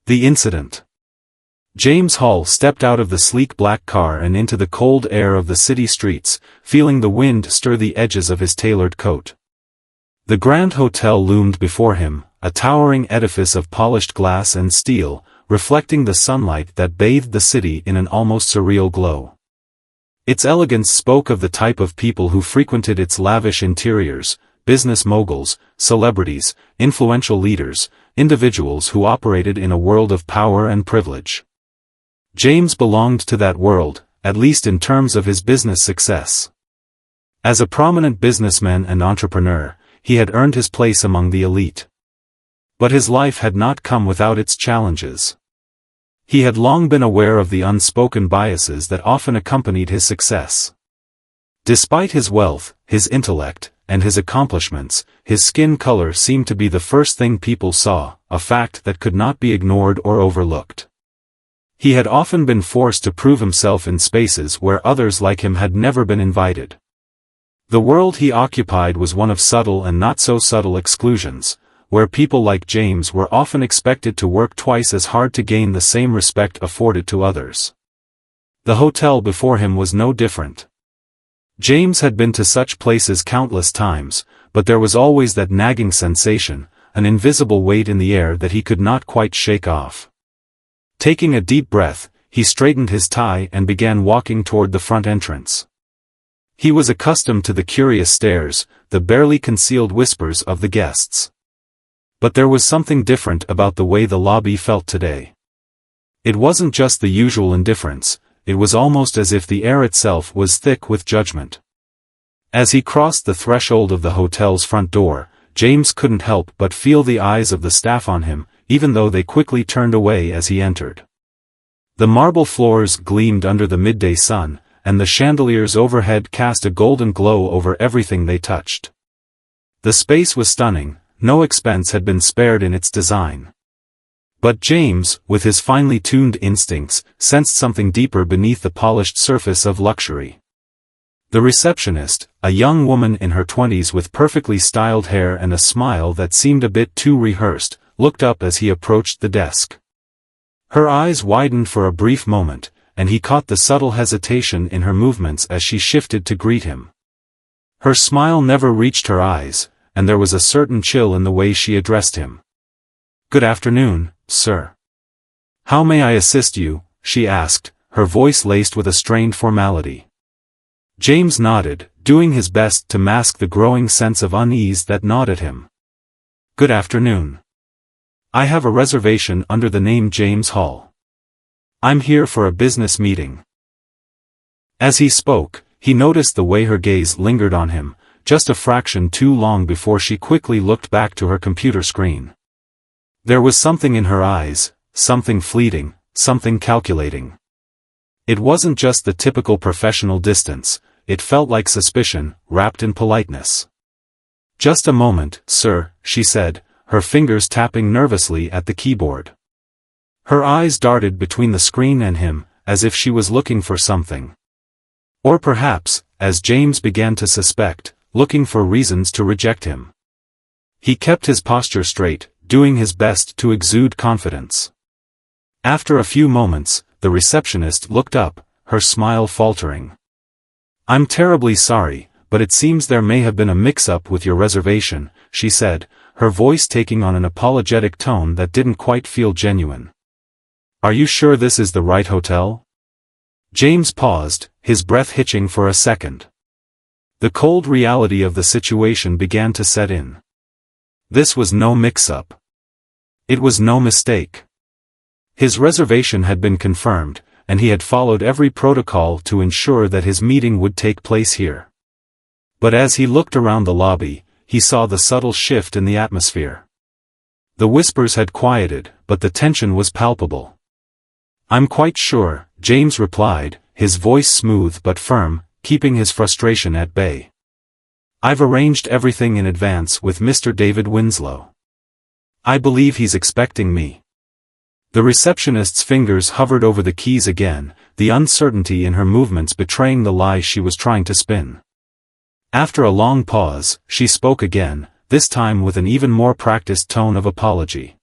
The incident. James Hall stepped out of the sleek black car and into the cold air of the city streets, feeling the wind stir the edges of his tailored coat. The Grand Hotel loomed before him, a towering edifice of polished glass and steel, reflecting the sunlight that bathed the city in an almost surreal glow. Its elegance spoke of the type of people who frequented its lavish interiors: business moguls, celebrities, influential leaders, individuals who operated in a world of power and privilege. James belonged to that world, at least in terms of his business success. As a prominent businessman and entrepreneur, he had earned his place among the elite. But his life had not come without its challenges. He had long been aware of the unspoken biases that often accompanied his success. Despite his wealth, his intellect, and his accomplishments, his skin color seemed to be the first thing people saw, a fact that could not be ignored or overlooked. He had often been forced to prove himself in spaces where others like him had never been invited. The world he occupied was one of subtle and not so subtle exclusions, where people like James were often expected to work twice as hard to gain the same respect afforded to others. The hotel before him was no different. James had been to such places countless times, but there was always that nagging sensation, an invisible weight in the air that he could not quite shake off. Taking a deep breath, he straightened his tie and began walking toward the front entrance. He was accustomed to the curious stares, the barely concealed whispers of the guests. But there was something different about the way the lobby felt today. It wasn't just the usual indifference, it was almost as if the air itself was thick with judgment. As he crossed the threshold of the hotel's front door, James couldn't help but feel the eyes of the staff on him, even though they quickly turned away as he entered. The marble floors gleamed under the midday sun, and the chandeliers overhead cast a golden glow over everything they touched. The space was stunning, no expense had been spared in its design. But James, with his finely tuned instincts, sensed something deeper beneath the polished surface of luxury. The receptionist, a young woman in her 20s with perfectly styled hair and a smile that seemed a bit too rehearsed, looked up as he approached the desk. Her eyes widened for a brief moment, and he caught the subtle hesitation in her movements as she shifted to greet him. Her smile never reached her eyes, and there was a certain chill in the way she addressed him. "Good afternoon, sir. How may I assist you?" she asked, her voice laced with a strained formality. James nodded, doing his best to mask the growing sense of unease that gnawed at him. "Good afternoon. I have a reservation under the name James Hall. I'm here for a business meeting." As he spoke, he noticed the way her gaze lingered on him, just a fraction too long before she quickly looked back to her computer screen. There was something in her eyes, something fleeting, something calculating. It wasn't just the typical professional distance, it felt like suspicion, wrapped in politeness. "Just a moment, sir," she said, her fingers tapping nervously at the keyboard. Her eyes darted between the screen and him, as if she was looking for something. Or perhaps, as James began to suspect, looking for reasons to reject him. He kept his posture straight, doing his best to exude confidence. After a few moments, the receptionist looked up, her smile faltering. "I'm terribly sorry, but it seems there may have been a mix-up with your reservation," she said, her voice taking on an apologetic tone that didn't quite feel genuine. "Are you sure this is the right hotel?" James paused, his breath hitching for a second. The cold reality of the situation began to set in. This was no mix-up. It was no mistake. His reservation had been confirmed, and he had followed every protocol to ensure that his meeting would take place here. But as he looked around the lobby, he saw the subtle shift in the atmosphere. The whispers had quieted, but the tension was palpable. "I'm quite sure," James replied, his voice smooth but firm, keeping his frustration at bay. "I've arranged everything in advance with Mr. David Winslow. I believe he's expecting me." The receptionist's fingers hovered over the keys again, the uncertainty in her movements betraying the lie she was trying to spin. After a long pause, she spoke again, this time with an even more practiced tone of apology.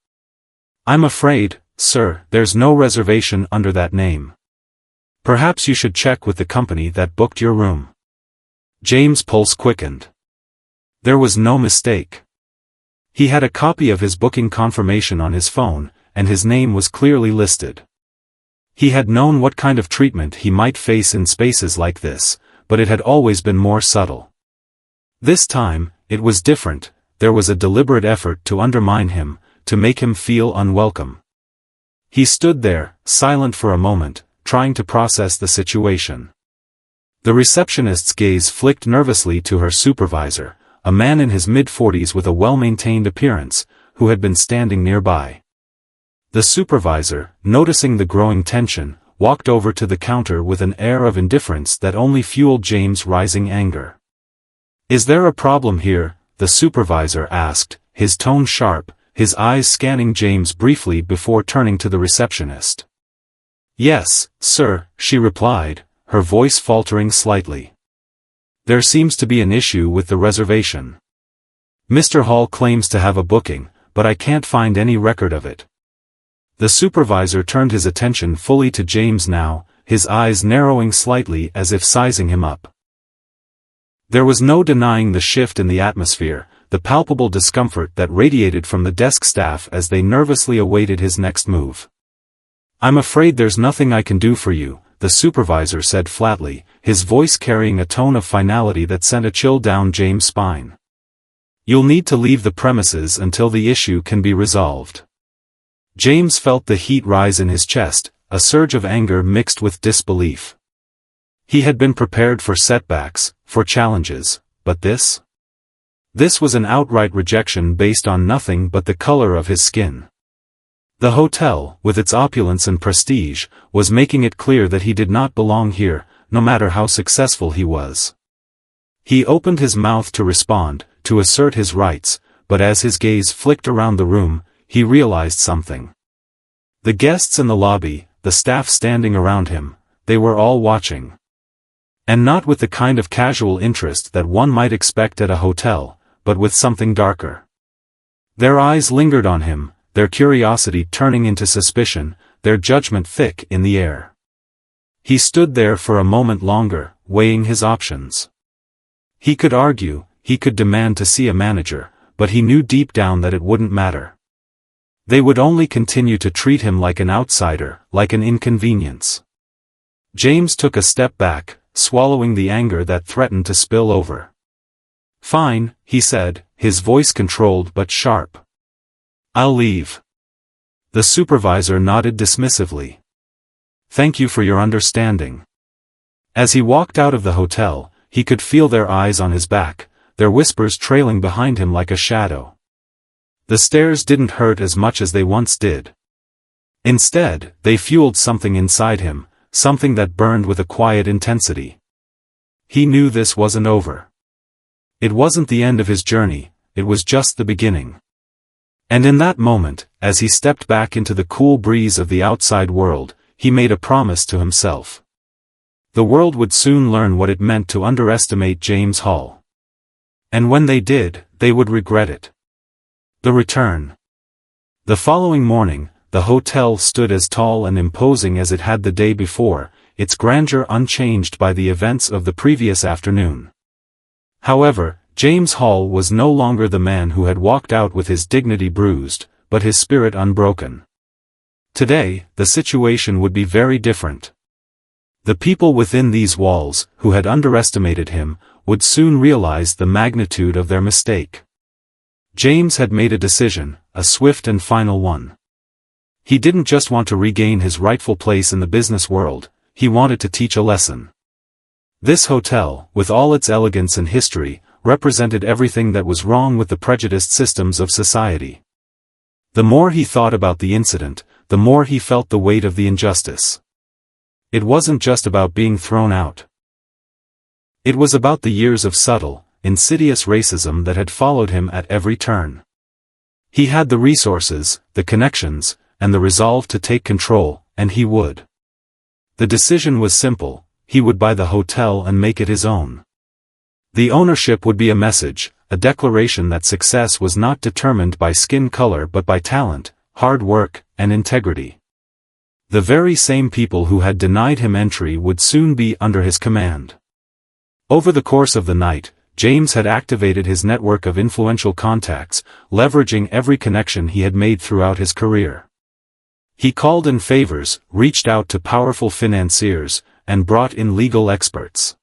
"I'm afraid, sir, there's no reservation under that name. Perhaps you should check with the company that booked your room. James' pulse quickened. There was no mistake. He had a copy of his booking confirmation on his phone, and his name was clearly listed. He had known what kind of treatment he might face in spaces like this, but it had always been more subtle. This time, it was different. There was a deliberate effort to undermine him, to make him feel unwelcome. He stood there, silent for a moment, trying to process the situation. The receptionist's gaze flicked nervously to her supervisor, a man in his mid-40s with a well-maintained appearance, who had been standing nearby. The supervisor, noticing the growing tension, walked over to the counter with an air of indifference that only fueled James' rising anger. "Is there a problem here?" the supervisor asked, his tone sharp, his eyes scanning James briefly before turning to the receptionist. "Yes, sir," she replied, her voice faltering slightly. "There seems to be an issue with the reservation. Mr. Hall claims to have a booking, but I can't find any record of it." The supervisor turned his attention fully to James now, his eyes narrowing slightly as if sizing him up. There was no denying the shift in the atmosphere, the palpable discomfort that radiated from the desk staff as they nervously awaited his next move. "I'm afraid there's nothing I can do for you," the supervisor said flatly, his voice carrying a tone of finality that sent a chill down James' spine. "You'll need to leave the premises until the issue can be resolved." James felt the heat rise in his chest, a surge of anger mixed with disbelief. He had been prepared for setbacks, for challenges, but this? This was an outright rejection based on nothing but the color of his skin. The hotel, with its opulence and prestige, was making it clear that he did not belong here, no matter how successful he was. He opened his mouth to respond, to assert his rights, but as his gaze flicked around the room, he realized something. The guests in the lobby, the staff standing around him, they were all watching. And not with the kind of casual interest that one might expect at a hotel, but with something darker. Their eyes lingered on him, their curiosity turning into suspicion, their judgment thick in the air. He stood there for a moment longer, weighing his options. He could argue, he could demand to see a manager, but he knew deep down that it wouldn't matter. They would only continue to treat him like an outsider, like an inconvenience. James took a step back, swallowing the anger that threatened to spill over. "Fine," he said, his voice controlled but sharp. "I'll leave." The supervisor nodded dismissively. "Thank you for your understanding." As he walked out of the hotel, he could feel their eyes on his back, their whispers trailing behind him like a shadow. The stares didn't hurt as much as they once did. Instead, they fueled something inside him, something that burned with a quiet intensity. He knew this wasn't over. It wasn't the end of his journey, it was just the beginning. And in that moment, as he stepped back into the cool breeze of the outside world, he made a promise to himself. The world would soon learn what it meant to underestimate James Hall. And when they did, they would regret it. The return. The following morning, the hotel stood as tall and imposing as it had the day before, its grandeur unchanged by the events of the previous afternoon. However, James Hall was no longer the man who had walked out with his dignity bruised, but his spirit unbroken. Today, the situation would be very different. The people within these walls, who had underestimated him, would soon realize the magnitude of their mistake. James had made a decision, a swift and final one. He didn't just want to regain his rightful place in the business world, he wanted to teach a lesson. This hotel, with all its elegance and history, represented everything that was wrong with the prejudiced systems of society. The more he thought about the incident, the more he felt the weight of the injustice. It wasn't just about being thrown out. It was about the years of subtle, insidious racism that had followed him at every turn. He had the resources, the connections, and the resolve to take control, and he would. The decision was simple, he would buy the hotel and make it his own. The ownership would be a message, a declaration that success was not determined by skin color but by talent, hard work, and integrity. The very same people who had denied him entry would soon be under his command. Over the course of the night, James had activated his network of influential contacts, leveraging every connection he had made throughout his career. He called in favors, reached out to powerful financiers, and brought in legal experts.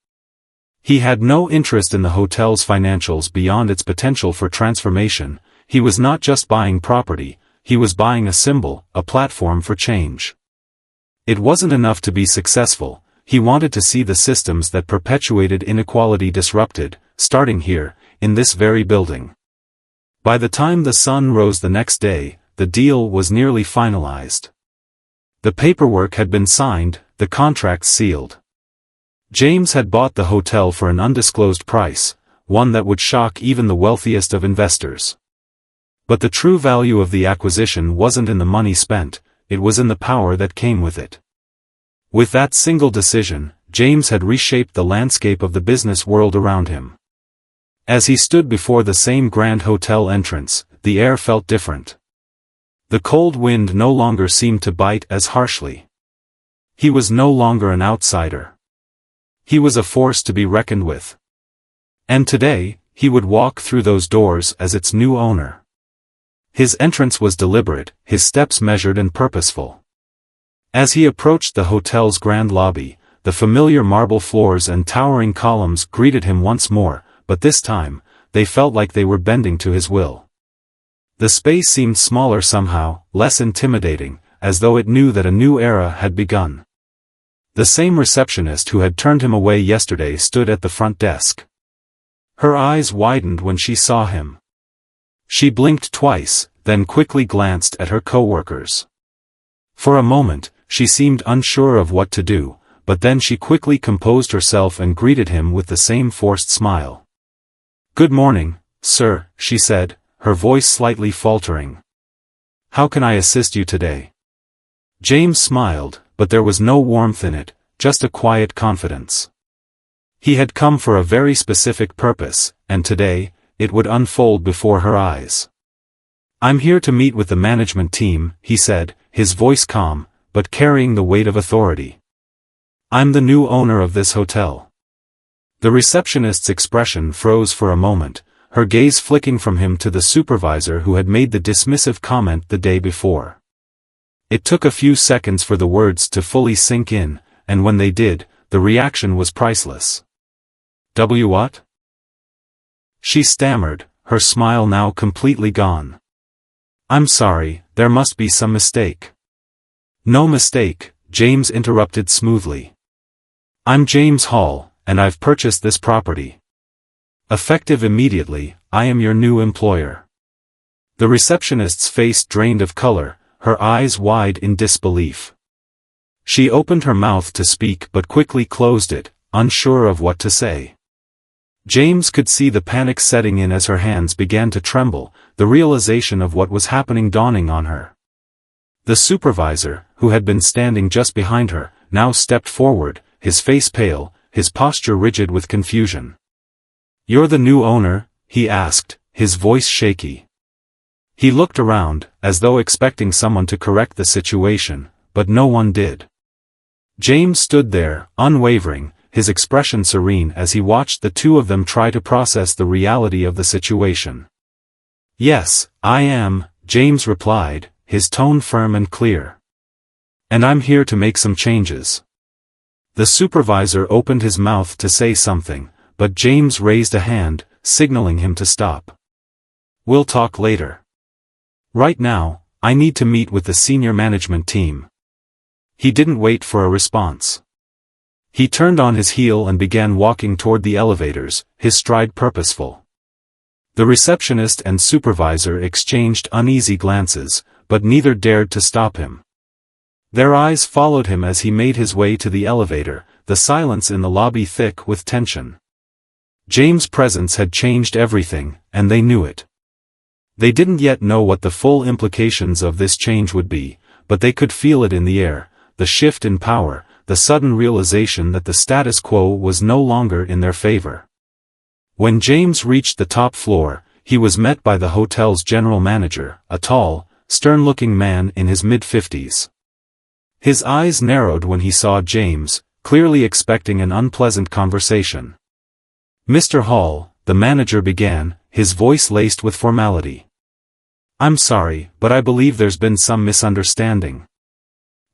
He had no interest in the hotel's financials beyond its potential for transformation. He was not just buying property, he was buying a symbol, a platform for change. It wasn't enough to be successful, he wanted to see the systems that perpetuated inequality disrupted, starting here, in this very building. By the time the sun rose the next day, the deal was nearly finalized. The paperwork had been signed, the contracts sealed. James had bought the hotel for an undisclosed price, one that would shock even the wealthiest of investors. But the true value of the acquisition wasn't in the money spent, it was in the power that came with it. With that single decision, James had reshaped the landscape of the business world around him. As he stood before the same grand hotel entrance, the air felt different. The cold wind no longer seemed to bite as harshly. He was no longer an outsider. He was a force to be reckoned with. And today, he would walk through those doors as its new owner. His entrance was deliberate, his steps measured and purposeful. As he approached the hotel's grand lobby, the familiar marble floors and towering columns greeted him once more, but this time, they felt like they were bending to his will. The space seemed smaller somehow, less intimidating, as though it knew that a new era had begun. The same receptionist who had turned him away yesterday stood at the front desk. Her eyes widened when she saw him. She blinked twice, then quickly glanced at her coworkers. For a moment, she seemed unsure of what to do, but then she quickly composed herself and greeted him with the same forced smile. "Good morning, sir," she said, her voice slightly faltering. "How can I assist you today?" James smiled, but there was no warmth in it, just a quiet confidence. He had come for a very specific purpose, and today, it would unfold before her eyes. "I'm here to meet with the management team," he said, his voice calm, but carrying the weight of authority. "I'm the new owner of this hotel." The receptionist's expression froze for a moment, her gaze flicking from him to the supervisor who had made the dismissive comment the day before. It took a few seconds for the words to fully sink in, and when they did, the reaction was priceless. What?" She stammered, her smile now completely gone. "I'm sorry, there must be some mistake." "No mistake," James interrupted smoothly. "I'm James Hall, and I've purchased this property. Effective immediately, I am your new employer." The receptionist's face drained of color, her eyes wide in disbelief. She opened her mouth to speak but quickly closed it, unsure of what to say. James could see the panic setting in as her hands began to tremble, the realization of what was happening dawning on her. The supervisor, who had been standing just behind her, now stepped forward, his face pale, his posture rigid with confusion. "You're the new owner?" he asked, his voice shaky. He looked around, as though expecting someone to correct the situation, but no one did. James stood there, unwavering, his expression serene as he watched the two of them try to process the reality of the situation. "Yes, I am," James replied, his tone firm and clear. "And I'm here to make some changes." The supervisor opened his mouth to say something, but James raised a hand, signaling him to stop. "We'll talk later. Right now, I need to meet with the senior management team." He didn't wait for a response. He turned on his heel and began walking toward the elevators, his stride purposeful. The receptionist and supervisor exchanged uneasy glances, but neither dared to stop him. Their eyes followed him as he made his way to the elevator, the silence in the lobby thick with tension. James' presence had changed everything, and they knew it. They didn't yet know what the full implications of this change would be, but they could feel it in the air, the shift in power, the sudden realization that the status quo was no longer in their favor. When James reached the top floor, he was met by the hotel's general manager, a tall, stern-looking man in his mid-50s. His eyes narrowed when he saw James, clearly expecting an unpleasant conversation. "Mr. Hall," the manager began, his voice laced with formality. "I'm sorry, but I believe there's been some misunderstanding.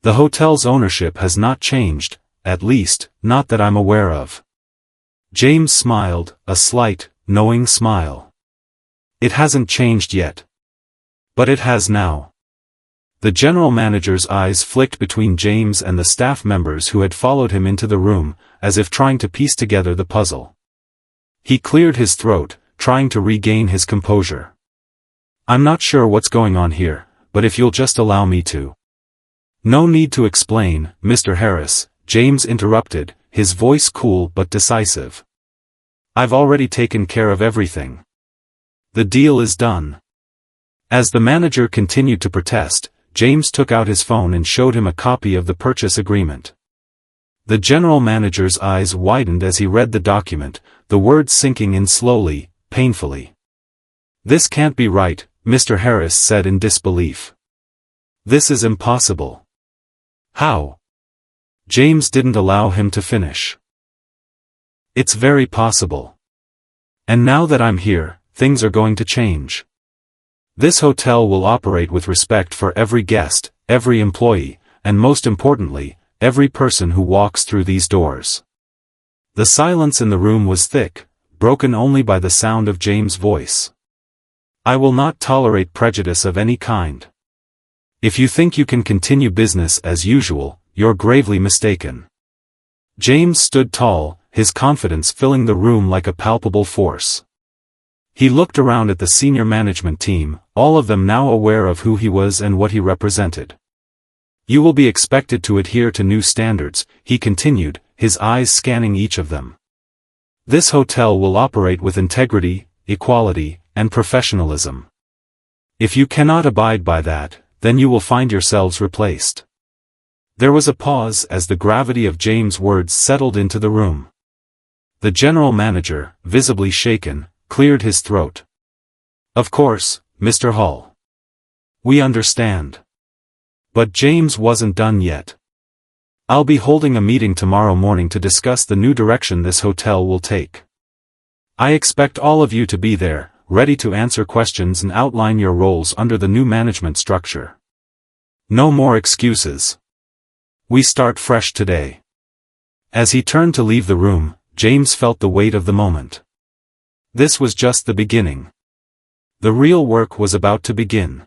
The hotel's ownership has not changed, at least, not that I'm aware of." James smiled, a slight, knowing smile. "It hasn't changed yet. But it has now." The general manager's eyes flicked between James and the staff members who had followed him into the room, as if trying to piece together the puzzle. He cleared his throat, trying to regain his composure. "I'm not sure what's going on here, but if you'll just allow me to—" "No need to explain, Mr. Harris," James interrupted, his voice cool but decisive. "I've already taken care of everything. The deal is done." As the manager continued to protest, James took out his phone and showed him a copy of the purchase agreement. The general manager's eyes widened as he read the document, the words sinking in slowly, painfully. "This can't be right," Mr. Harris said in disbelief. "This is impossible." "How?" James didn't allow him to finish. "It's very possible. And now that I'm here, things are going to change. This hotel will operate with respect for every guest, every employee, and most importantly, every person who walks through these doors." The silence in the room was thick, broken only by the sound of James' voice. "I will not tolerate prejudice of any kind. If you think you can continue business as usual, you're gravely mistaken." James stood tall, his confidence filling the room like a palpable force. He looked around at the senior management team, all of them now aware of who he was and what he represented. "You will be expected to adhere to new standards," he continued, his eyes scanning each of them. "This hotel will operate with integrity, equality, and professionalism. If you cannot abide by that, then you will find yourselves replaced." There was a pause as the gravity of James' words settled into the room. The general manager, visibly shaken, cleared his throat. "Of course, Mr. Hall. We understand." But James wasn't done yet. "I'll be holding a meeting tomorrow morning to discuss the new direction this hotel will take. I expect all of you to be there, ready to answer questions and outline your roles under the new management structure. No more excuses. We start fresh today." As he turned to leave the room, James felt the weight of the moment. This was just the beginning. The real work was about to begin.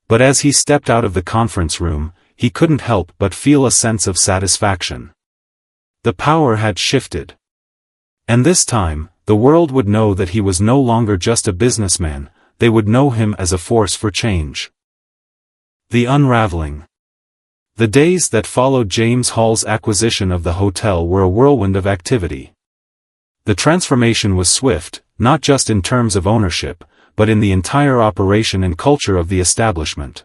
But as he stepped out of the conference room, he couldn't help but feel a sense of satisfaction. The power had shifted. And this time, the world would know that he was no longer just a businessman, they would know him as a force for change. The unraveling. The days that followed James Hall's acquisition of the hotel were a whirlwind of activity. The transformation was swift, not just in terms of ownership, but in the entire operation and culture of the establishment.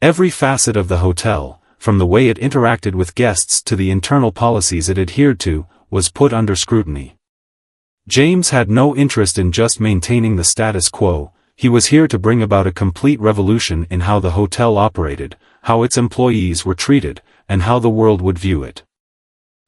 Every facet of the hotel, from the way it interacted with guests to the internal policies it adhered to, was put under scrutiny. James had no interest in just maintaining the status quo, he was here to bring about a complete revolution in how the hotel operated, how its employees were treated, and how the world would view it.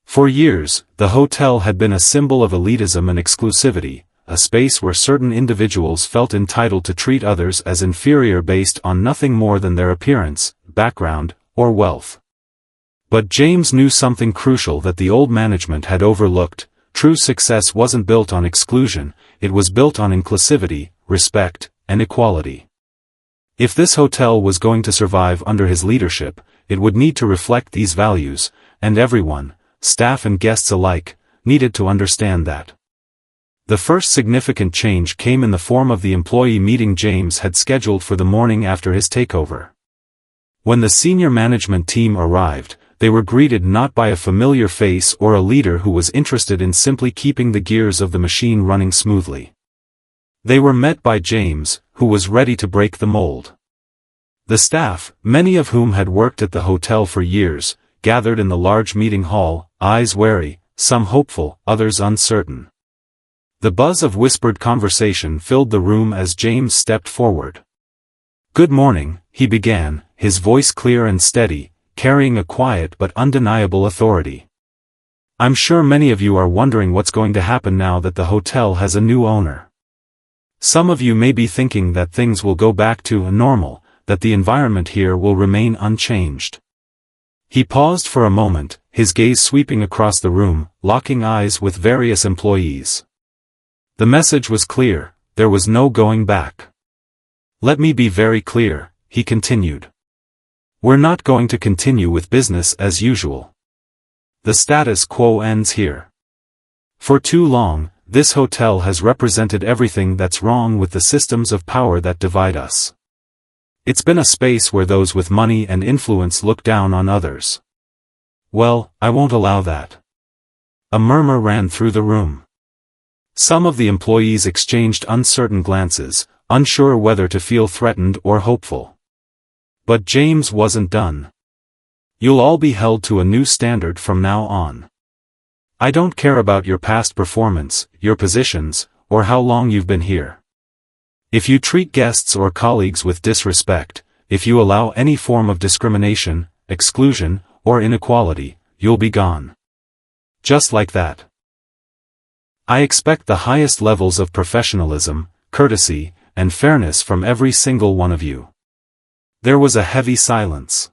For years, the hotel had been a symbol of elitism and exclusivity, a space where certain individuals felt entitled to treat others as inferior based on nothing more than their appearance, background, or wealth. But James knew something crucial that the old management had overlooked: true success wasn't built on exclusion, it was built on inclusivity, respect, and equality. If this hotel was going to survive under his leadership, it would need to reflect these values, and everyone, staff and guests alike, needed to understand that. The first significant change came in the form of the employee meeting James had scheduled for the morning after his takeover. When the senior management team arrived, they were greeted not by a familiar face or a leader who was interested in simply keeping the gears of the machine running smoothly. They were met by James, who was ready to break the mold. The staff, many of whom had worked at the hotel for years, gathered in the large meeting hall, eyes wary, some hopeful, others uncertain. The buzz of whispered conversation filled the room as James stepped forward. "Good morning," he began, his voice clear and steady, carrying a quiet but undeniable authority. "I'm sure many of you are wondering what's going to happen now that the hotel has a new owner. Some of you may be thinking that things will go back to normal, that the environment here will remain unchanged." He paused for a moment, his gaze sweeping across the room, locking eyes with various employees. The message was clear, there was no going back. "Let me be very clear," he continued. "We're not going to continue with business as usual. The status quo ends here. For too long, this hotel has represented everything that's wrong with the systems of power that divide us. It's been a space where those with money and influence look down on others. Well, I won't allow that." A murmur ran through the room. Some of the employees exchanged uncertain glances, unsure whether to feel threatened or hopeful. But James wasn't done. "You'll all be held to a new standard from now on. I don't care about your past performance, your positions, or how long you've been here. If you treat guests or colleagues with disrespect, if you allow any form of discrimination, exclusion, or inequality, you'll be gone. Just like that. I expect the highest levels of professionalism, courtesy, and fairness from every single one of you." There was a heavy silence.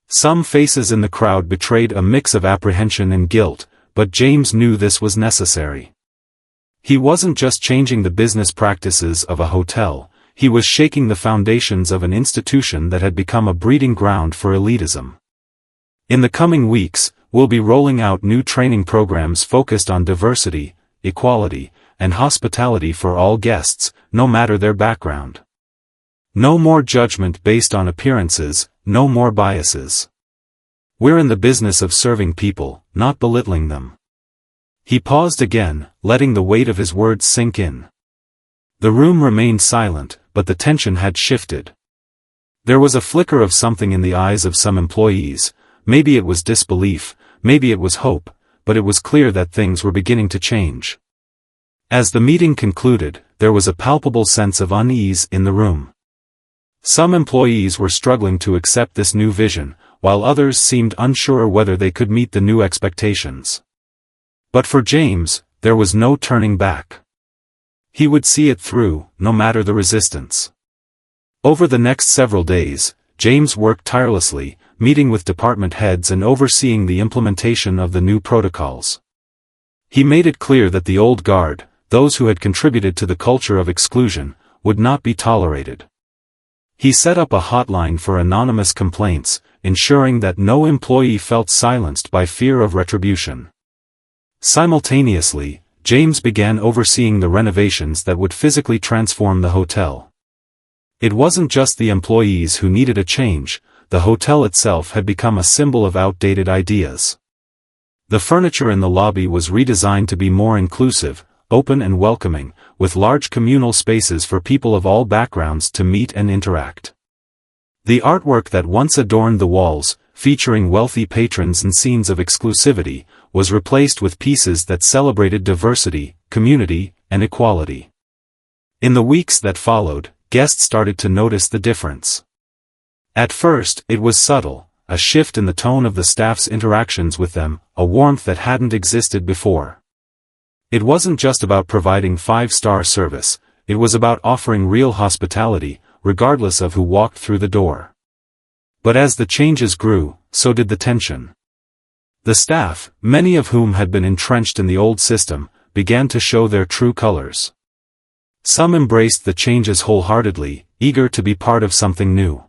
Some faces in the crowd betrayed a mix of apprehension and guilt, but James knew this was necessary. He wasn't just changing the business practices of a hotel, he was shaking the foundations of an institution that had become a breeding ground for elitism. In the coming weeks, we'll be rolling out new training programs focused on diversity, equality, and hospitality for all guests, no matter their background. No more judgment based on appearances, no more biases. We're in the business of serving people, not belittling them. He paused again, letting the weight of his words sink in. The room remained silent, but the tension had shifted. There was a flicker of something in the eyes of some employees, maybe it was disbelief, maybe it was hope, but it was clear that things were beginning to change. As the meeting concluded, there was a palpable sense of unease in the room. Some employees were struggling to accept this new vision, while others seemed unsure whether they could meet the new expectations. But for James, there was no turning back. He would see it through, no matter the resistance. Over the next several days, James worked tirelessly, meeting with department heads and overseeing the implementation of the new protocols. He made it clear that the old guard, those who had contributed to the culture of exclusion, would not be tolerated. He set up a hotline for anonymous complaints, ensuring that no employee felt silenced by fear of retribution. Simultaneously, James began overseeing the renovations that would physically transform the hotel. It wasn't just the employees who needed a change, the hotel itself had become a symbol of outdated ideas. The furniture in the lobby was redesigned to be more inclusive, open and welcoming, with large communal spaces for people of all backgrounds to meet and interact. The artwork that once adorned the walls, featuring wealthy patrons and scenes of exclusivity, was replaced with pieces that celebrated diversity, community, and equality. In the weeks that followed, guests started to notice the difference. At first, it was subtle, a shift in the tone of the staff's interactions with them, a warmth that hadn't existed before. It wasn't just about providing five-star service, it was about offering real hospitality, regardless of who walked through the door. But as the changes grew, so did the tension. The staff, many of whom had been entrenched in the old system, began to show their true colors. Some embraced the changes wholeheartedly, eager to be part of something new.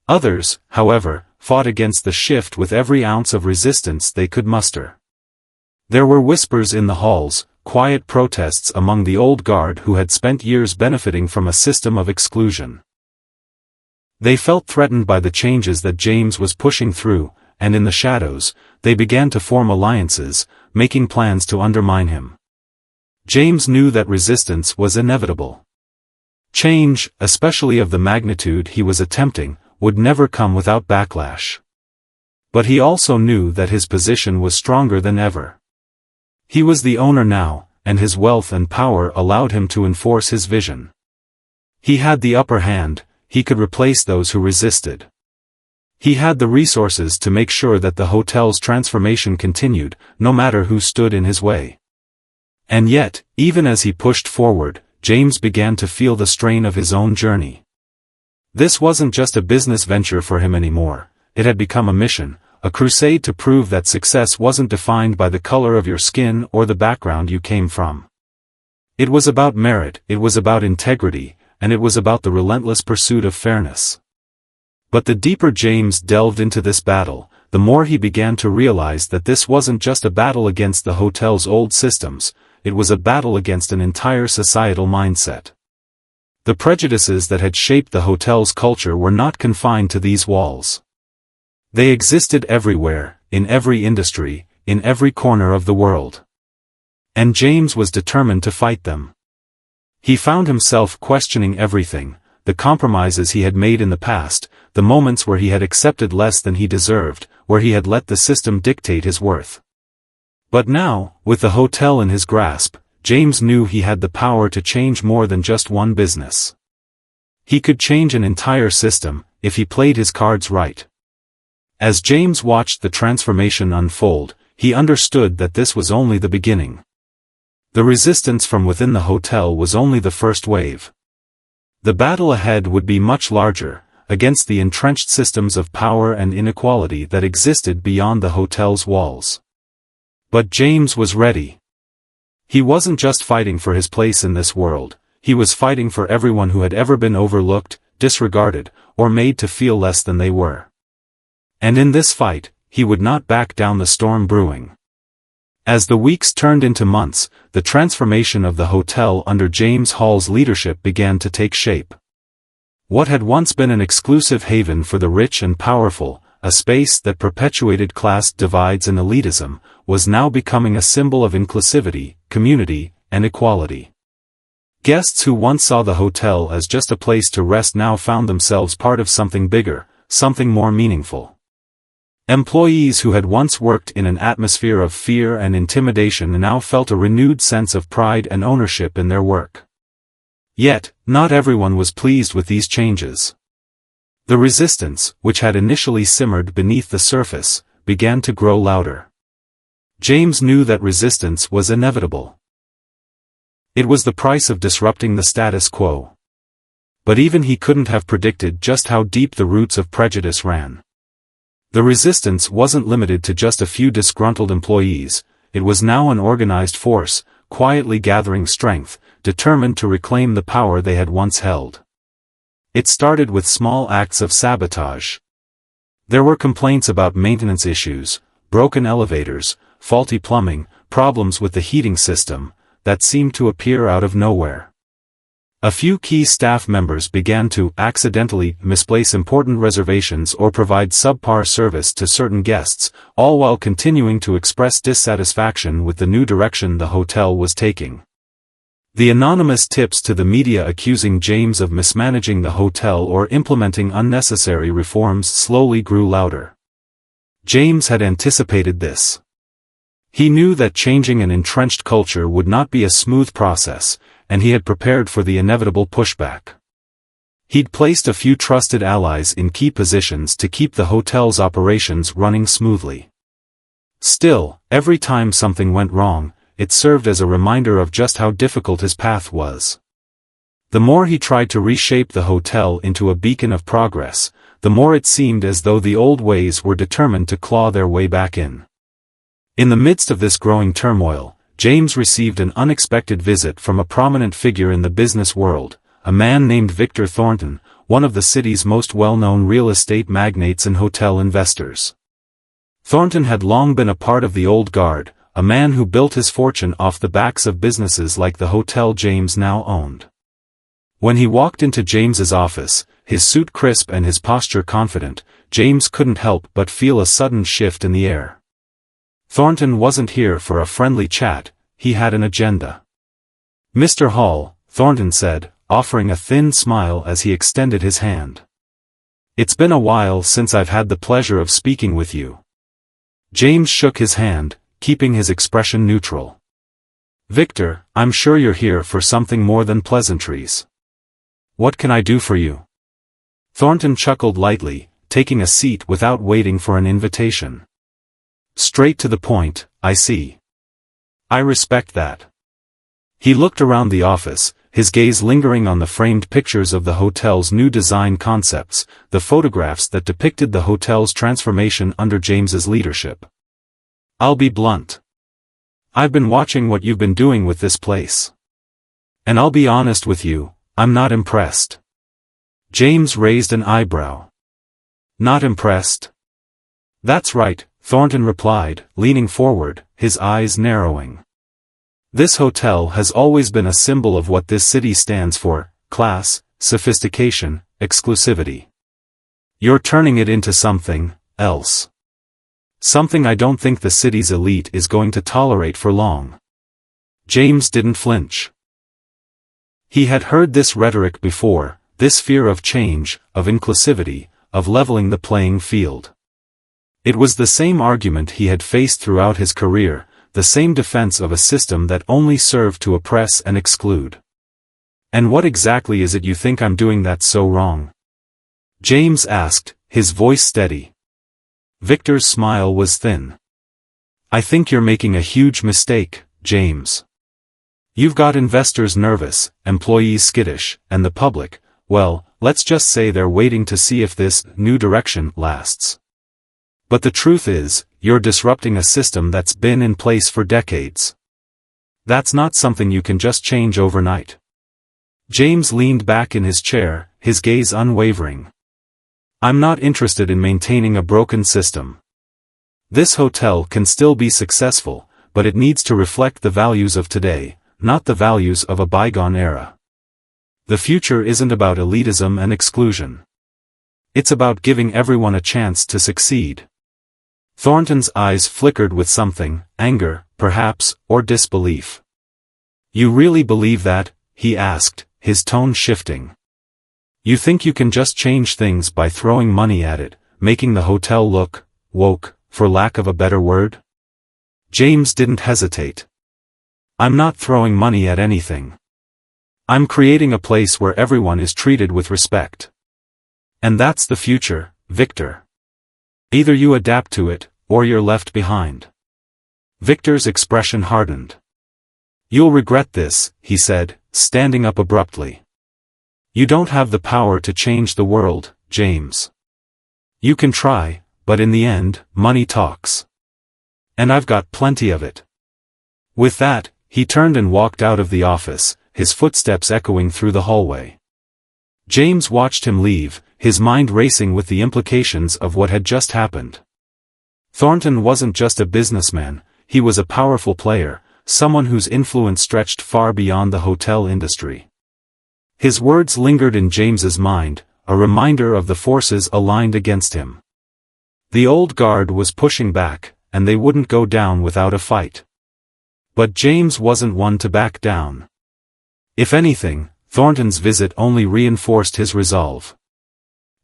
Others, however, fought against the shift with every ounce of resistance they could muster. There were whispers in the halls, quiet protests among the old guard who had spent years benefiting from a system of exclusion. They felt threatened by the changes that James was pushing through, and in the shadows, they began to form alliances, making plans to undermine him. James knew that resistance was inevitable. Change, especially of the magnitude he was attempting, would never come without backlash. But he also knew that his position was stronger than ever. He was the owner now, and his wealth and power allowed him to enforce his vision. He had the upper hand, he could replace those who resisted. He had the resources to make sure that the hotel's transformation continued, no matter who stood in his way. And yet, even as he pushed forward, James began to feel the strain of his own journey. This wasn't just a business venture for him anymore, it had become a mission, a crusade to prove that success wasn't defined by the color of your skin or the background you came from. It was about merit, it was about integrity, and it was about the relentless pursuit of fairness. But the deeper James delved into this battle, the more he began to realize that this wasn't just a battle against the hotel's old systems, it was a battle against an entire societal mindset. The prejudices that had shaped the hotel's culture were not confined to these walls. They existed everywhere, in every industry, in every corner of the world. And James was determined to fight them. He found himself questioning everything, the compromises he had made in the past, the moments where he had accepted less than he deserved, where he had let the system dictate his worth. But now, with the hotel in his grasp, James knew he had the power to change more than just one business. He could change an entire system, if he played his cards right. As James watched the transformation unfold, he understood that this was only the beginning. The resistance from within the hotel was only the first wave. The battle ahead would be much larger, against the entrenched systems of power and inequality that existed beyond the hotel's walls. But James was ready. He wasn't just fighting for his place in this world, he was fighting for everyone who had ever been overlooked, disregarded, or made to feel less than they were. And in this fight, he would not back down the storm brewing. As the weeks turned into months, the transformation of the hotel under James Hall's leadership began to take shape. What had once been an exclusive haven for the rich and powerful, a space that perpetuated class divides and elitism, was now becoming a symbol of inclusivity, community, and equality. Guests who once saw the hotel as just a place to rest now found themselves part of something bigger, something more meaningful. Employees who had once worked in an atmosphere of fear and intimidation now felt a renewed sense of pride and ownership in their work. Yet, not everyone was pleased with these changes. The resistance, which had initially simmered beneath the surface, began to grow louder. James knew that resistance was inevitable. It was the price of disrupting the status quo. But even he couldn't have predicted just how deep the roots of prejudice ran. The resistance wasn't limited to just a few disgruntled employees, it was now an organized force, quietly gathering strength, determined to reclaim the power they had once held. It started with small acts of sabotage. There were complaints about maintenance issues, broken elevators, faulty plumbing, problems with the heating system, that seemed to appear out of nowhere. A few key staff members began to accidentally misplace important reservations or provide subpar service to certain guests, all while continuing to express dissatisfaction with the new direction the hotel was taking. The anonymous tips to the media accusing James of mismanaging the hotel or implementing unnecessary reforms slowly grew louder. James had anticipated this. He knew that changing an entrenched culture would not be a smooth process, and he had prepared for the inevitable pushback. He'd placed a few trusted allies in key positions to keep the hotel's operations running smoothly. Still, every time something went wrong, it served as a reminder of just how difficult his path was. The more he tried to reshape the hotel into a beacon of progress, the more it seemed as though the old ways were determined to claw their way back in. In the midst of this growing turmoil, James received an unexpected visit from a prominent figure in the business world, a man named Victor Thornton, one of the city's most well-known real estate magnates and hotel investors. Thornton had long been a part of the old guard, a man who built his fortune off the backs of businesses like the hotel James now owned. When he walked into James's office, his suit crisp and his posture confident, James couldn't help but feel a sudden shift in the air. Thornton wasn't here for a friendly chat, he had an agenda. "Mr. Hall," Thornton said, offering a thin smile as he extended his hand. "It's been a while since I've had the pleasure of speaking with you." James shook his hand, keeping his expression neutral. "Victor, I'm sure you're here for something more than pleasantries. What can I do for you?" Thornton chuckled lightly, taking a seat without waiting for an invitation. Straight to the point, I see. I respect that. He looked around the office, his gaze lingering on the framed pictures of the hotel's new design concepts, the photographs that depicted the hotel's transformation under James's leadership. I'll be blunt. I've been watching what you've been doing with this place. And I'll be honest with you, I'm not impressed. James raised an eyebrow. Not impressed? That's right, Thornton replied, leaning forward, his eyes narrowing. This hotel has always been a symbol of what this city stands for: class, sophistication, exclusivity. You're turning it into something else. Something I don't think the city's elite is going to tolerate for long. James didn't flinch. He had heard this rhetoric before, this fear of change, of inclusivity, of leveling the playing field. It was the same argument he had faced throughout his career, the same defense of a system that only served to oppress and exclude. And what exactly is it you think I'm doing that's so wrong? James asked, his voice steady. Victor's smile was thin. I think you're making a huge mistake, James. You've got investors nervous, employees skittish, and the public, well, let's just say they're waiting to see if this new direction lasts. But the truth is, you're disrupting a system that's been in place for decades. That's not something you can just change overnight. James leaned back in his chair, his gaze unwavering. I'm not interested in maintaining a broken system. This hotel can still be successful, but it needs to reflect the values of today, not the values of a bygone era. The future isn't about elitism and exclusion. It's about giving everyone a chance to succeed. Thornton's eyes flickered with something, anger, perhaps, or disbelief. You really believe that? He asked, his tone shifting. You think you can just change things by throwing money at it, making the hotel look woke, for lack of a better word? James didn't hesitate. I'm not throwing money at anything. I'm creating a place where everyone is treated with respect. And that's the future, Victor. Either you adapt to it, or you're left behind. Victor's expression hardened. You'll regret this, he said, standing up abruptly. You don't have the power to change the world, James. You can try, but in the end, money talks. And I've got plenty of it. With that, he turned and walked out of the office, his footsteps echoing through the hallway. James watched him leave, his mind racing with the implications of what had just happened. Thornton wasn't just a businessman, he was a powerful player, someone whose influence stretched far beyond the hotel industry. His words lingered in James's mind, a reminder of the forces aligned against him. The old guard was pushing back, and they wouldn't go down without a fight. But James wasn't one to back down. If anything, Thornton's visit only reinforced his resolve.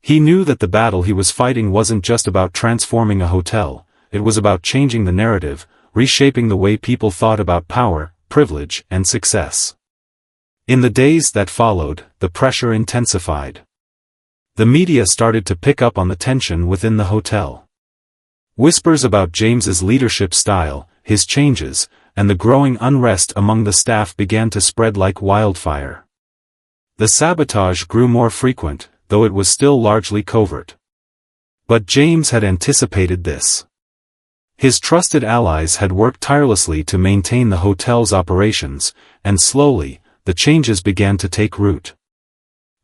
He knew that the battle he was fighting wasn't just about transforming a hotel, it was about changing the narrative, reshaping the way people thought about power, privilege, and success. In the days that followed, the pressure intensified. The media started to pick up on the tension within the hotel. Whispers about James's leadership style, his changes, and the growing unrest among the staff began to spread like wildfire. The sabotage grew more frequent, though it was still largely covert. But James had anticipated this. His trusted allies had worked tirelessly to maintain the hotel's operations, and slowly, the changes began to take root.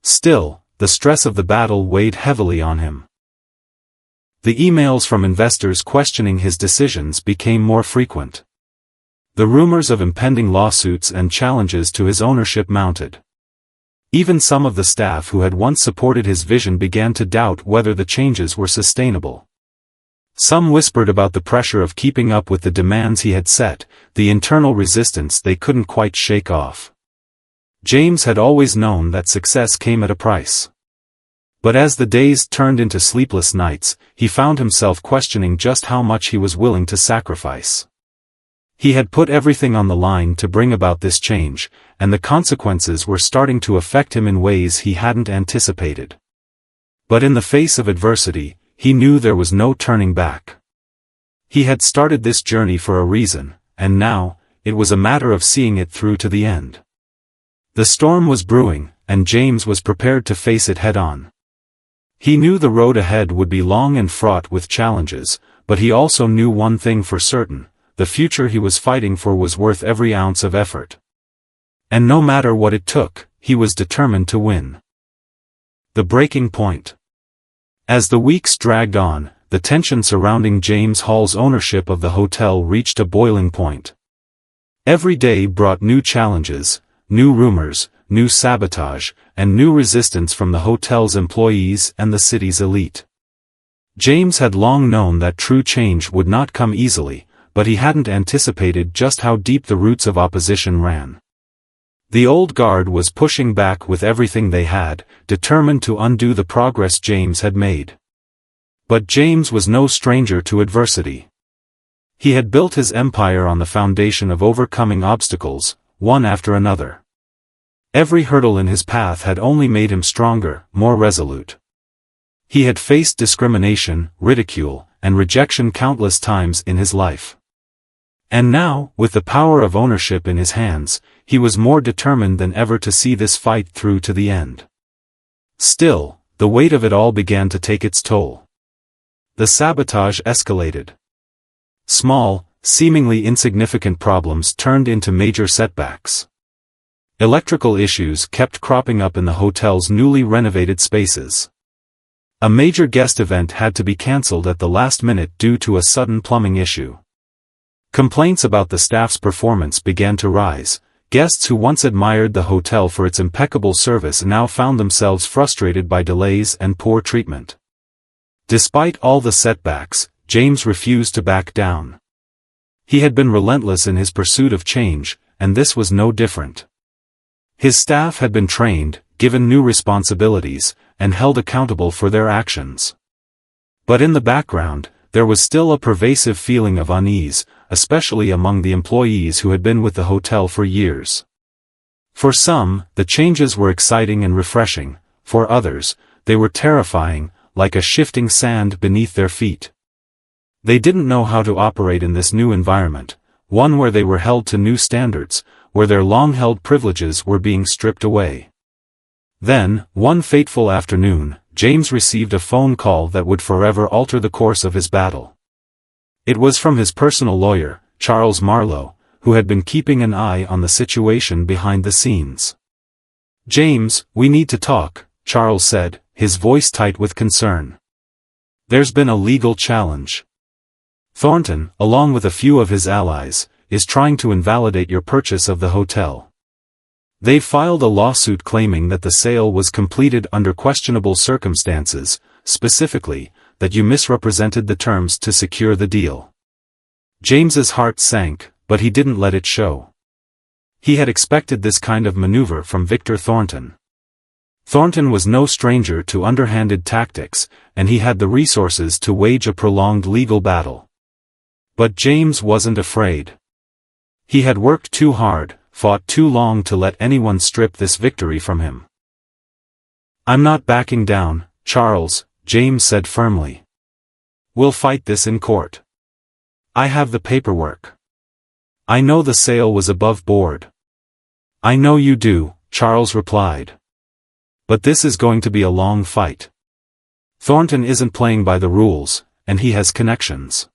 Still, the stress of the battle weighed heavily on him. The emails from investors questioning his decisions became more frequent. The rumors of impending lawsuits and challenges to his ownership mounted. Even some of the staff who had once supported his vision began to doubt whether the changes were sustainable. Some whispered about the pressure of keeping up with the demands he had set, the internal resistance they couldn't quite shake off. James had always known that success came at a price. But as the days turned into sleepless nights, he found himself questioning just how much he was willing to sacrifice. He had put everything on the line to bring about this change, and the consequences were starting to affect him in ways he hadn't anticipated. But in the face of adversity, he knew there was no turning back. He had started this journey for a reason, and now, it was a matter of seeing it through to the end. The storm was brewing, and James was prepared to face it head-on. He knew the road ahead would be long and fraught with challenges, but he also knew one thing for certain: the future he was fighting for was worth every ounce of effort. And no matter what it took, he was determined to win. The breaking point. As the weeks dragged on, the tension surrounding James Hall's ownership of the hotel reached a boiling point. Every day brought new challenges, new rumors, new sabotage, and new resistance from the hotel's employees and the city's elite. James had long known that true change would not come easily, but he hadn't anticipated just how deep the roots of opposition ran. The old guard was pushing back with everything they had, determined to undo the progress James had made. But James was no stranger to adversity. He had built his empire on the foundation of overcoming obstacles, one after another. Every hurdle in his path had only made him stronger, more resolute. He had faced discrimination, ridicule, and rejection countless times in his life. And now, with the power of ownership in his hands, he was more determined than ever to see this fight through to the end. Still, the weight of it all began to take its toll. The sabotage escalated. Small, seemingly insignificant problems turned into major setbacks. Electrical issues kept cropping up in the hotel's newly renovated spaces. A major guest event had to be cancelled at the last minute due to a sudden plumbing issue. Complaints about the staff's performance began to rise. Guests who once admired the hotel for its impeccable service now found themselves frustrated by delays and poor treatment. Despite all the setbacks, James refused to back down. He had been relentless in his pursuit of change, and this was no different. His staff had been trained, given new responsibilities, and held accountable for their actions. But in the background, there was still a pervasive feeling of unease, especially among the employees who had been with the hotel for years. For some, the changes were exciting and refreshing; for others, they were terrifying, like a shifting sand beneath their feet. They didn't know how to operate in this new environment, one where they were held to new standards, where their long-held privileges were being stripped away. Then, one fateful afternoon, James received a phone call that would forever alter the course of his battle. It was from his personal lawyer, Charles Marlowe, who had been keeping an eye on the situation behind the scenes. "James, we need to talk," Charles said, his voice tight with concern. "There's been a legal challenge. Thornton, along with a few of his allies, is trying to invalidate your purchase of the hotel. They've filed a lawsuit claiming that the sale was completed under questionable circumstances, specifically, that you misrepresented the terms to secure the deal." James's heart sank, but he didn't let it show. He had expected this kind of maneuver from Victor Thornton. Thornton was no stranger to underhanded tactics, and he had the resources to wage a prolonged legal battle. But James wasn't afraid. He had worked too hard, fought too long to let anyone strip this victory from him. "I'm not backing down, Charles," James said firmly. "We'll fight this in court. I have the paperwork. I know the sale was above board." "I know you do," Charles replied. "But this is going to be a long fight. Thornton isn't playing by the rules, and he has connections.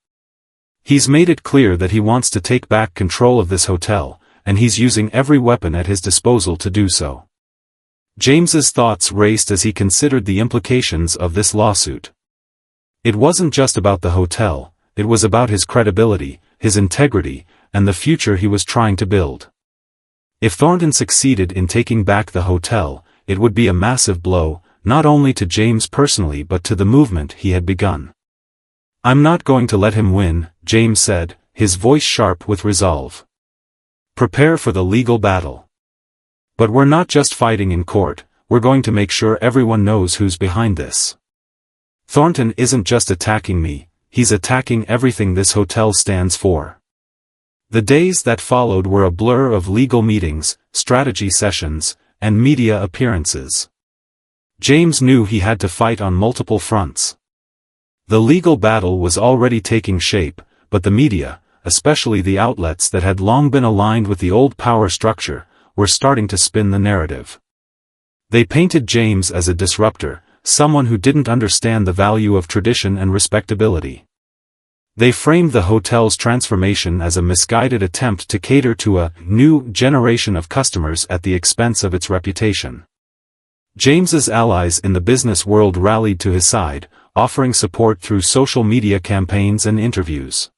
He's made it clear that he wants to take back control of this hotel, and he's using every weapon at his disposal to do so." James's thoughts raced as he considered the implications of this lawsuit. It wasn't just about the hotel, it was about his credibility, his integrity, and the future he was trying to build. If Thornton succeeded in taking back the hotel, it would be a massive blow, not only to James personally but to the movement he had begun. "I'm not going to let him win," James said, his voice sharp with resolve. "Prepare for the legal battle. But we're not just fighting in court, we're going to make sure everyone knows who's behind this. Thornton isn't just attacking me, he's attacking everything this hotel stands for." The days that followed were a blur of legal meetings, strategy sessions, and media appearances. James knew he had to fight on multiple fronts. The legal battle was already taking shape, but the media, especially the outlets that had long been aligned with the old power structure, were starting to spin the narrative. They painted James as a disruptor, someone who didn't understand the value of tradition and respectability. They framed the hotel's transformation as a misguided attempt to cater to a new generation of customers at the expense of its reputation. James's allies in the business world rallied to his side, offering support through social media campaigns and interviews.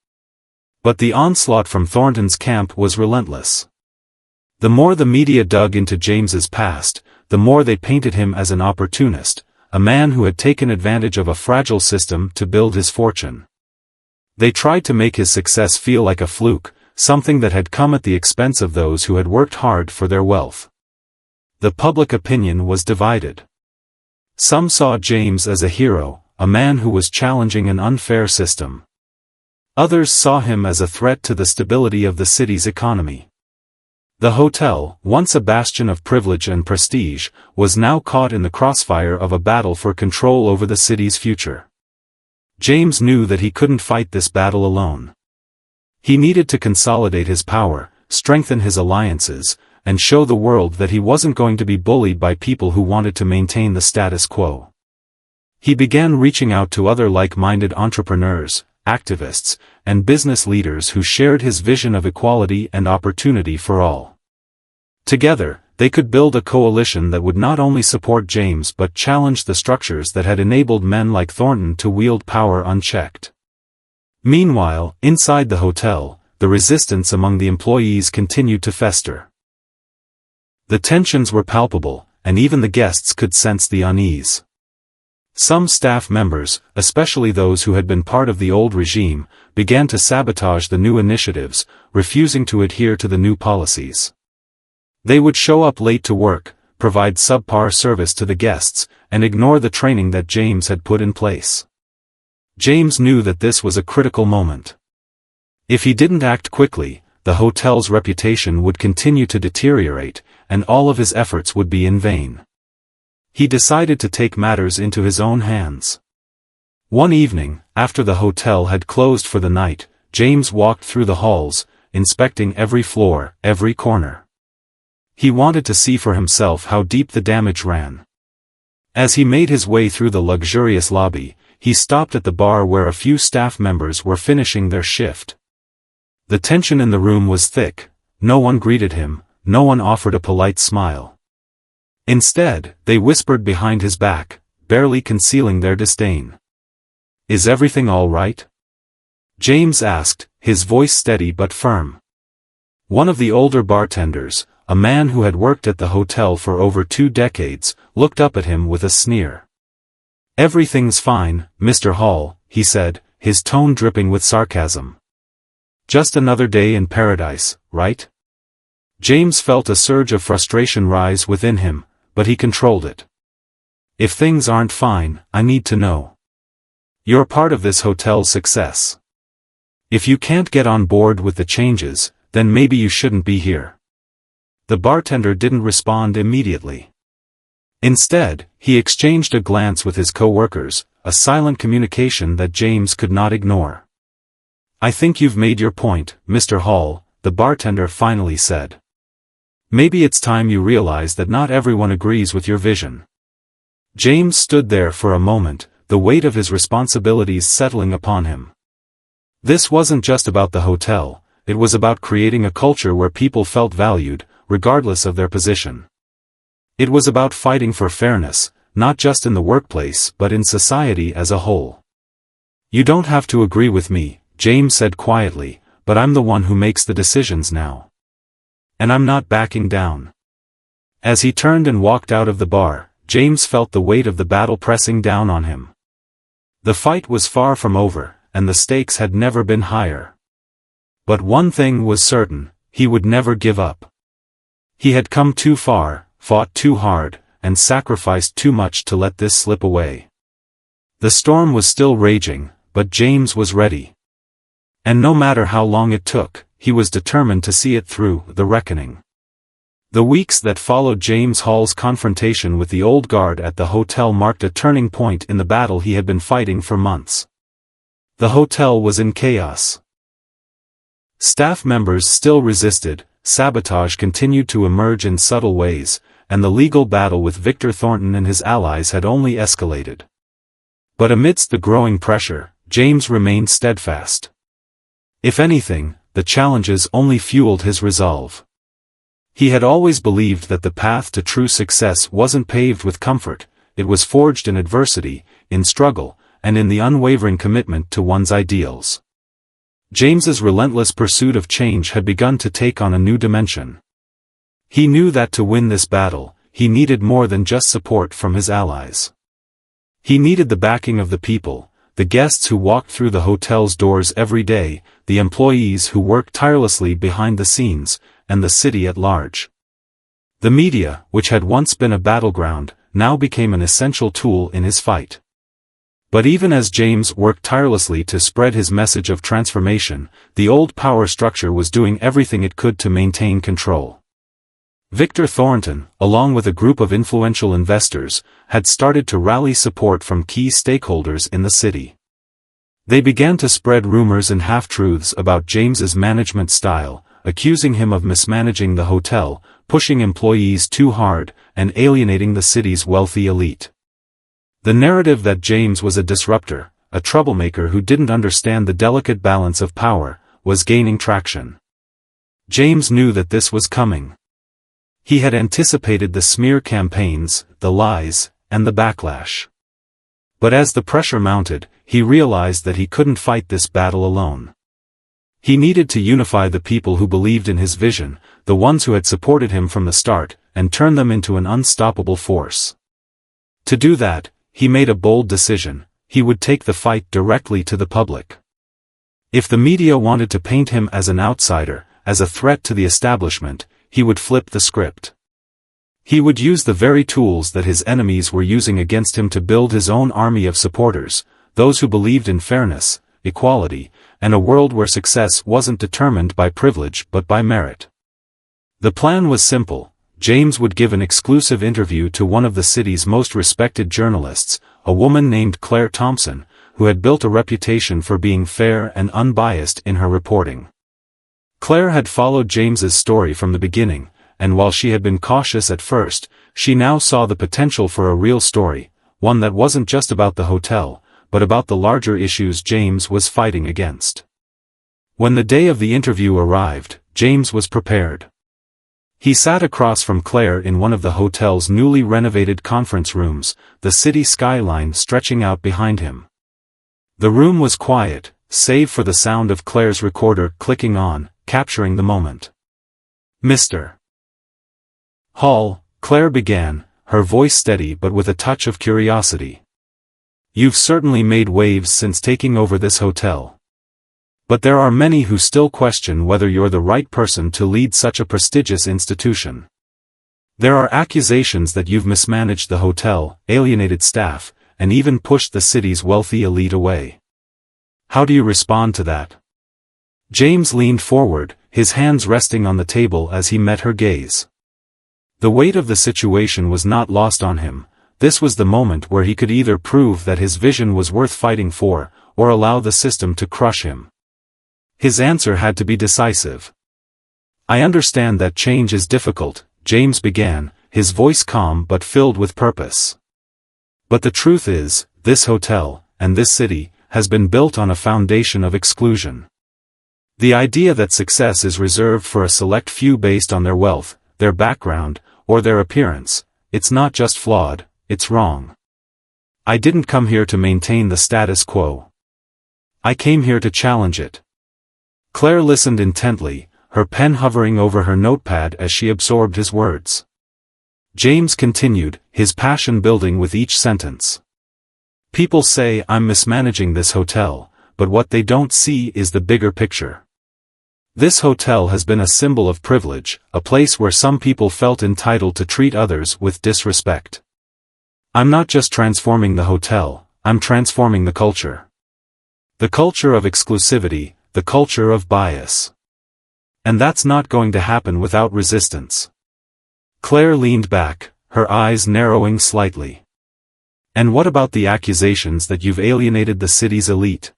But the onslaught from Thornton's camp was relentless. The more the media dug into James's past, the more they painted him as an opportunist, a man who had taken advantage of a fragile system to build his fortune. They tried to make his success feel like a fluke, something that had come at the expense of those who had worked hard for their wealth. The public opinion was divided. Some saw James as a hero, a man who was challenging an unfair system. Others saw him as a threat to the stability of the city's economy. The hotel, once a bastion of privilege and prestige, was now caught in the crossfire of a battle for control over the city's future. James knew that he couldn't fight this battle alone. He needed to consolidate his power, strengthen his alliances, and show the world that he wasn't going to be bullied by people who wanted to maintain the status quo. He began reaching out to other like-minded entrepreneurs, activists, and business leaders who shared his vision of equality and opportunity for all. Together, they could build a coalition that would not only support James but challenge the structures that had enabled men like Thornton to wield power unchecked. Meanwhile, inside the hotel, the resistance among the employees continued to fester. The tensions were palpable, and even the guests could sense the unease. Some staff members, especially those who had been part of the old regime, began to sabotage the new initiatives, refusing to adhere to the new policies. They would show up late to work, provide subpar service to the guests, and ignore the training that James had put in place. James knew that this was a critical moment. If he didn't act quickly, the hotel's reputation would continue to deteriorate, and all of his efforts would be in vain. He decided to take matters into his own hands. One evening, after the hotel had closed for the night, James walked through the halls, inspecting every floor, every corner. He wanted to see for himself how deep the damage ran. As he made his way through the luxurious lobby, he stopped at the bar where a few staff members were finishing their shift. The tension in the room was thick. No one greeted him, no one offered a polite smile. Instead, they whispered behind his back, barely concealing their disdain. "Is everything all right?" James asked, his voice steady but firm. One of the older bartenders, a man who had worked at the hotel for over 2 decades, looked up at him with a sneer. "Everything's fine, Mr. Hall," he said, his tone dripping with sarcasm. "Just another day in paradise, right?" James felt a surge of frustration rise within him, but he controlled it. "If things aren't fine, I need to know. You're part of this hotel's success. If you can't get on board with the changes, then maybe you shouldn't be here." The bartender didn't respond immediately. Instead, he exchanged a glance with his co-workers, a silent communication that James could not ignore. "I think you've made your point, Mr. Hall," the bartender finally said. "Maybe it's time you realize that not everyone agrees with your vision." James stood there for a moment, the weight of his responsibilities settling upon him. This wasn't just about the hotel, it was about creating a culture where people felt valued, regardless of their position. It was about fighting for fairness, not just in the workplace but in society as a whole. "You don't have to agree with me," James said quietly, "but I'm the one who makes the decisions now. And I'm not backing down." As he turned and walked out of the bar, James felt the weight of the battle pressing down on him. The fight was far from over, and the stakes had never been higher. But one thing was certain, he would never give up. He had come too far, fought too hard, and sacrificed too much to let this slip away. The storm was still raging, but James was ready. And no matter how long it took, he was determined to see it through. The reckoning. The weeks that followed James Hall's confrontation with the old guard at the hotel marked a turning point in the battle he had been fighting for months. The hotel was in chaos. Staff members still resisted, sabotage continued to emerge in subtle ways, and the legal battle with Victor Thornton and his allies had only escalated. But amidst the growing pressure, James remained steadfast. If anything, the challenges only fueled his resolve. He had always believed that the path to true success wasn't paved with comfort, it was forged in adversity, in struggle, and in the unwavering commitment to one's ideals. James's relentless pursuit of change had begun to take on a new dimension. He knew that to win this battle, he needed more than just support from his allies. He needed the backing of the people, the guests who walked through the hotel's doors every day, the employees who worked tirelessly behind the scenes, and the city at large. The media, which had once been a battleground, now became an essential tool in his fight. But even as James worked tirelessly to spread his message of transformation, the old power structure was doing everything it could to maintain control. Victor Thornton, along with a group of influential investors, had started to rally support from key stakeholders in the city. They began to spread rumors and half-truths about James's management style, accusing him of mismanaging the hotel, pushing employees too hard, and alienating the city's wealthy elite. The narrative that James was a disruptor, a troublemaker who didn't understand the delicate balance of power, was gaining traction. James knew that this was coming. He had anticipated the smear campaigns, the lies, and the backlash. But as the pressure mounted, he realized that he couldn't fight this battle alone. He needed to unify the people who believed in his vision, the ones who had supported him from the start, and turn them into an unstoppable force. To do that, he made a bold decision: he would take the fight directly to the public. If the media wanted to paint him as an outsider, as a threat to the establishment, he would flip the script. He would use the very tools that his enemies were using against him to build his own army of supporters, those who believed in fairness, equality, and a world where success wasn't determined by privilege but by merit. The plan was simple. James would give an exclusive interview to one of the city's most respected journalists, a woman named Claire Thompson, who had built a reputation for being fair and unbiased in her reporting. Claire had followed James's story from the beginning, and while she had been cautious at first, she now saw the potential for a real story, one that wasn't just about the hotel, but about the larger issues James was fighting against. When the day of the interview arrived, James was prepared. He sat across from Claire in one of the hotel's newly renovated conference rooms, the city skyline stretching out behind him. The room was quiet, save for the sound of Claire's recorder clicking on, capturing the moment. "Mr. Hall," Claire began, her voice steady but with a touch of curiosity. "You've certainly made waves since taking over this hotel. But there are many who still question whether you're the right person to lead such a prestigious institution. There are accusations that you've mismanaged the hotel, alienated staff, and even pushed the city's wealthy elite away. How do you respond to that?" James leaned forward, his hands resting on the table as he met her gaze. The weight of the situation was not lost on him. This was the moment where he could either prove that his vision was worth fighting for, or allow the system to crush him. His answer had to be decisive. "I understand that change is difficult," James began, his voice calm but filled with purpose. "But the truth is, this hotel, and this city, has been built on a foundation of exclusion. The idea that success is reserved for a select few based on their wealth, their background, or their appearance, it's not just flawed, it's wrong. I didn't come here to maintain the status quo. I came here to challenge it." Claire listened intently, her pen hovering over her notepad as she absorbed his words. James continued, his passion building with each sentence. "People say I'm mismanaging this hotel, but what they don't see is the bigger picture. This hotel has been a symbol of privilege, a place where some people felt entitled to treat others with disrespect. I'm not just transforming the hotel, I'm transforming the culture. The culture of exclusivity, the culture of bias. And that's not going to happen without resistance. Claire leaned back, her eyes narrowing slightly. And what about the accusations that you've alienated the city's elite?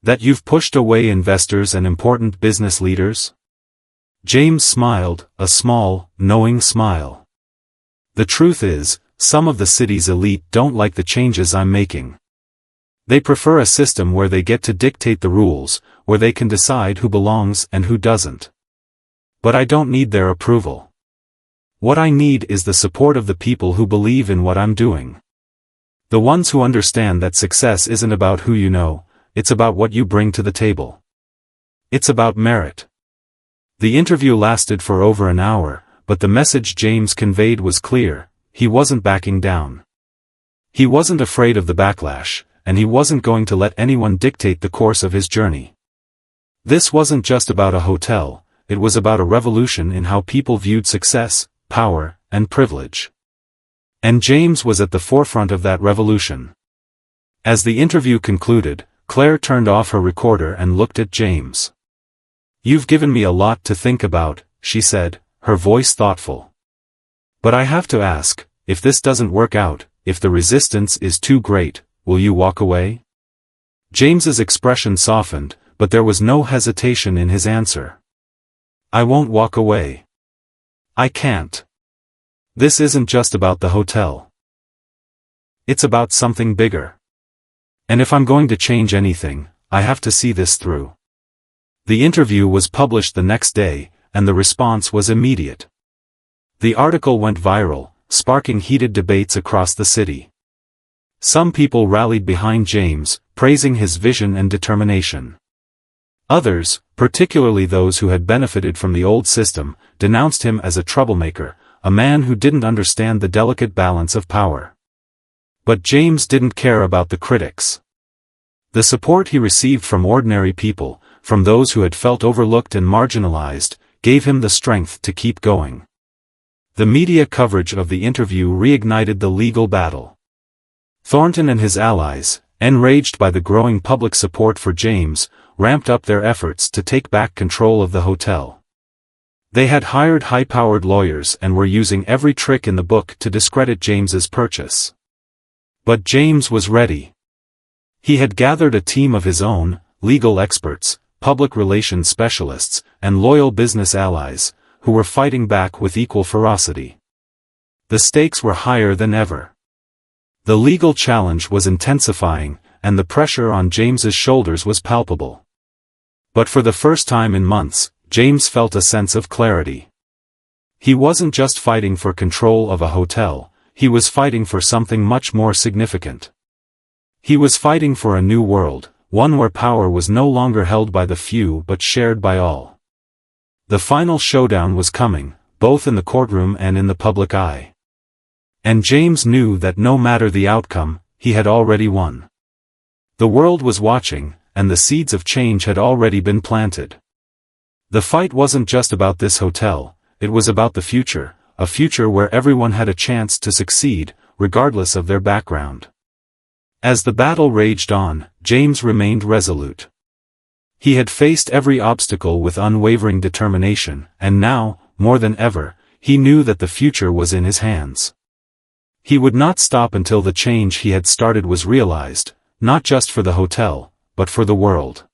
That you've pushed away investors and important business leaders? James smiled, a small, knowing smile. The truth is, some of the city's elite don't like the changes I'm making. They prefer a system where they get to dictate the rules, where they can decide who belongs and who doesn't. But I don't need their approval. What I need is the support of the people who believe in what I'm doing. The ones who understand that success isn't about who you know, it's about what you bring to the table. It's about merit. The interview lasted for over an hour, but the message James conveyed was clear: he wasn't backing down. He wasn't afraid of the backlash, and he wasn't going to let anyone dictate the course of his journey. This wasn't just about a hotel, it was about a revolution in how people viewed success, power, and privilege. And James was at the forefront of that revolution. As the interview concluded, Claire turned off her recorder and looked at James. "You've given me a lot to think about," she said, her voice thoughtful. "But I have to ask, if this doesn't work out, if the resistance is too great, will you walk away?" James's expression softened, but there was no hesitation in his answer. "I won't walk away. I can't. This isn't just about the hotel. It's about something bigger. And if I'm going to change anything, I have to see this through." The interview was published the next day, and the response was immediate. The article went viral, sparking heated debates across the city. Some people rallied behind James, praising his vision and determination. Others, particularly those who had benefited from the old system, denounced him as a troublemaker, a man who didn't understand the delicate balance of power. But James didn't care about the critics. The support he received from ordinary people, from those who had felt overlooked and marginalized, gave him the strength to keep going. The media coverage of the interview reignited the legal battle. Thornton and his allies, enraged by the growing public support for James, ramped up their efforts to take back control of the hotel. They had hired high-powered lawyers and were using every trick in the book to discredit James's purchase. But James was ready. He had gathered a team of his own, legal experts, public relations specialists, and loyal business allies, who were fighting back with equal ferocity. The stakes were higher than ever. The legal challenge was intensifying, and the pressure on James's shoulders was palpable. But for the first time in months, James felt a sense of clarity. He wasn't just fighting for control of a hotel, he was fighting for something much more significant. He was fighting for a new world, one where power was no longer held by the few but shared by all. The final showdown was coming, both in the courtroom and in the public eye. And James knew that no matter the outcome, he had already won. The world was watching, and the seeds of change had already been planted. The fight wasn't just about this hotel, it was about the future, a future where everyone had a chance to succeed, regardless of their background. As the battle raged on, James remained resolute. He had faced every obstacle with unwavering determination, and now, more than ever, he knew that the future was in his hands. He would not stop until the change he had started was realized, not just for the hotel, but for the world.